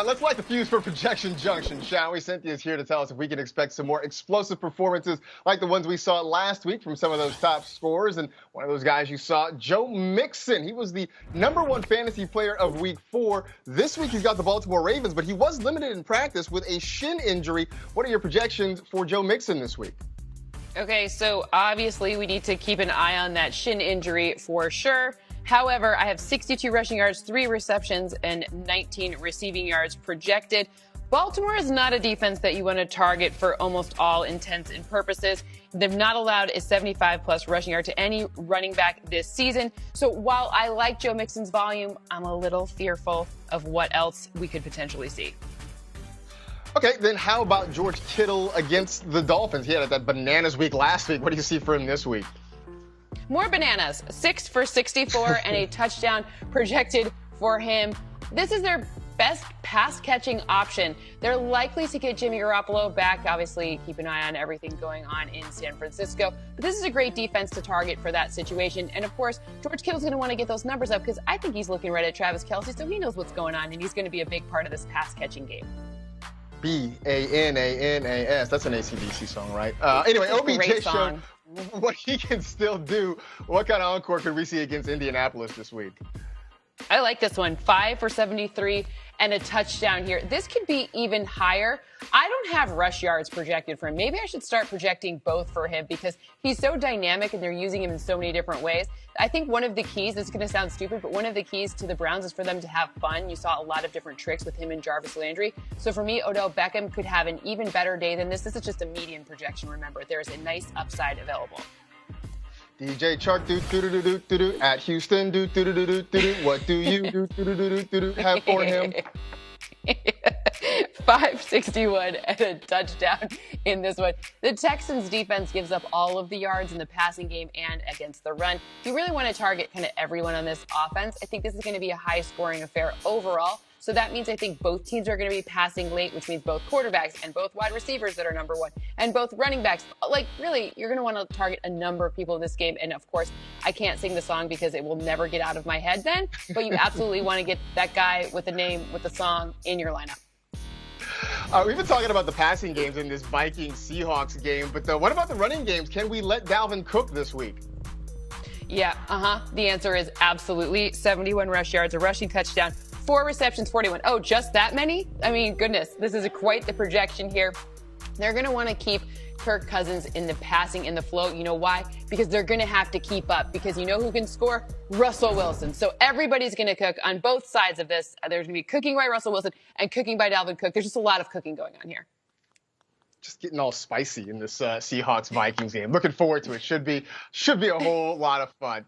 Let's light the fuse for Projection Junction, shall we? Cynthia's here to tell us if we can expect some more explosive performances like the ones we saw last week from some of those top scorers. And one of those guys you saw, Joe Mixon. He was the #1 fantasy player of Week 4. This week he's got the Baltimore Ravens, but he was limited in practice with a shin injury. What are your projections for Joe Mixon this week? Okay, so obviously we need to keep an eye on that shin injury for sure. However, I have 62 rushing yards, 3 receptions, and 19 receiving yards projected. Baltimore is not a defense that you want to target for almost all intents and purposes. They've not allowed a 75-plus rushing yard to any running back this season. So while I like Joe Mixon's volume, I'm a little fearful of what else we could potentially see. Okay, then how about George Kittle against the Dolphins? He had that bananas week last week. What do you see for him this week? More bananas. 6 for 64 and a touchdown projected for him. This is their best pass-catching option. They're likely to get Jimmy Garoppolo back. Obviously, keep an eye on everything going on in San Francisco. But this is a great defense to target for that situation. And, of course, George Kittle's going to want to get those numbers up because I think he's looking right at Travis Kelce, so he knows what's going on, and he's going to be a big part of this pass-catching game. B-A-N-A-N-A-S. That's an AC/DC song, right? Anyway, OBJ showed what he can still do. What kind of encore could we see against Indianapolis this week? I like this one. 5 for 73 and a touchdown here. This could be even higher. I don't have rush yards projected for him. Maybe I should start projecting both for him because he's so dynamic and they're using him in so many different ways. I think one of the keys, this is going to sound stupid, but one of the keys to the Browns is for them to have fun. You saw a lot of different tricks with him and Jarvis Landry. So for me, Odell Beckham could have an even better day than this. This is just a median projection, remember. There is a nice upside available. DJ Chark do at Houston do what do you do have for him? 561 and a touchdown in this one. The Texans defense gives up all of the yards in the passing game and against the run. You really want to target kind of everyone on this offense. I think this is going to be a high scoring affair overall. So that means I think both teams are going to be passing late, which means both quarterbacks and both wide receivers that are #1 and both running backs. Like, really, you're going to want to target a number of people in this game. And, of course, I can't sing the song because it will never get out of my head then. But you absolutely want to get that guy with the name, with the song in your lineup. We've been talking about the passing games in this Vikings-Seahawks game. But what about the running games? Can we let Dalvin cook this week? Yeah, The answer is absolutely. 71 rush yards, a rushing touchdown. 4 receptions, 41. Oh, just that many? I mean, goodness, this is quite the projection here. They're going to want to keep Kirk Cousins in the passing, in the flow. You know why? Because they're going to have to keep up. Because you know who can score? Russell Wilson. So everybody's going to cook on both sides of this. There's going to be cooking by Russell Wilson and cooking by Dalvin Cook. There's just a lot of cooking going on here. Just getting all spicy in this Seahawks-Vikings game. Looking forward to it. Should be a whole lot of fun.